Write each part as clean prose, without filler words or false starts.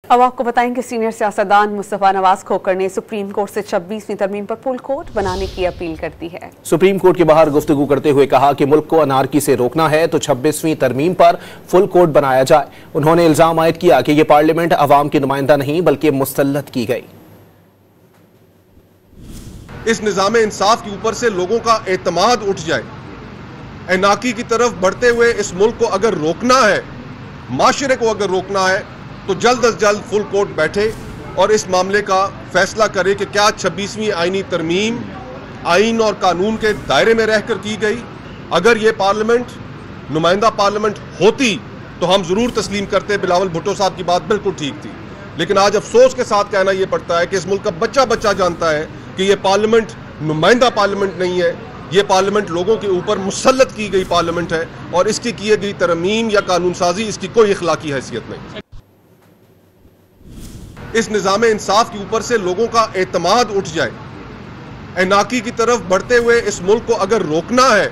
अब आपको बताएंगे सीनियर सियासतदान मुस्तफा नवाज खोखर ने सुप्रीम कोर्ट से 26वीं तरमीम पर फुल कोर्ट बनाने की अपील कर दी है। सुप्रीम कोर्ट के बाहर गुफ्तगू करते हुए कहा कि मुल्क को अनारकी से रोकना है तो 26वीं तरमीम पर फुल कोर्ट बनाया जाए। उन्होंने इल्जाम आयद किया कि यह पार्लियामेंट अवाम की नुमाइंदा नहीं बल्कि मुस्तल्लत की गई। इस निज़ाम इंसाफ के ऊपर से लोगों का एतमाद उठ जाए। अनारकी की तरफ बढ़ते हुए इस मुल्क को अगर रोकना है, माशरे को अगर रोकना है, तो जल्द अज जल्द फुल कोर्ट बैठे और इस मामले का फैसला करे कि क्या 26वीं आईनी तरमीम आइन और कानून के दायरे में रहकर की गई। अगर ये पार्लियामेंट नुमाइंदा पार्लियामेंट होती तो हम जरूर तस्लीम करते, बिलावल भुट्टो साहब की बात बिल्कुल ठीक थी। लेकिन आज अफसोस के साथ कहना यह पड़ता है कि इस मुल्क का बच्चा बच्चा जानता है कि यह पार्लियामेंट नुमाइंदा पार्लियामेंट नहीं है, यह पार्लियामेंट लोगों के ऊपर मुसल्लत की गई पार्लियामेंट है और इसकी की गई तरमीम या कानून साजी इसकी कोई इखलाकी हैसियत नहीं। इस निज़ाम इंसाफ के ऊपर से लोगों का एतमाद उठ जाए। अनारकी की तरफ बढ़ते हुए इस मुल्क को अगर रोकना है,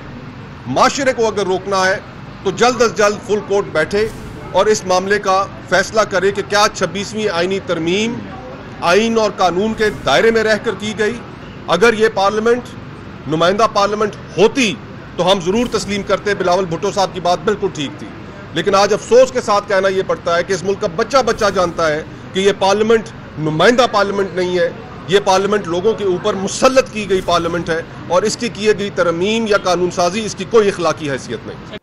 माशरे को अगर रोकना है, तो जल्द अज जल्द फुल कोर्ट बैठे और इस मामले का फैसला करे कि क्या 26वीं आईनी तरमीम आइन और कानून के दायरे में रहकर की गई। अगर ये पार्लियामेंट नुमाइंदा पार्लियामेंट होती तो हम जरूर तस्लीम करते, बिलावल भुट्टो साहब की बात बिल्कुल ठीक थी। लेकिन आज अफसोस के साथ कहना यह पड़ता है कि इस मुल्क का बच्चा बच्चा जानता है कि यह पार्लियामेंट नुमाइंदा पार्लियामेंट नहीं है, यह पार्लियामेंट लोगों के ऊपर मुसल्लत की गई पार्लियामेंट है और इसकी की गई तरमीम या कानून साजी इसकी कोई इखलाकी हैसियत नहीं।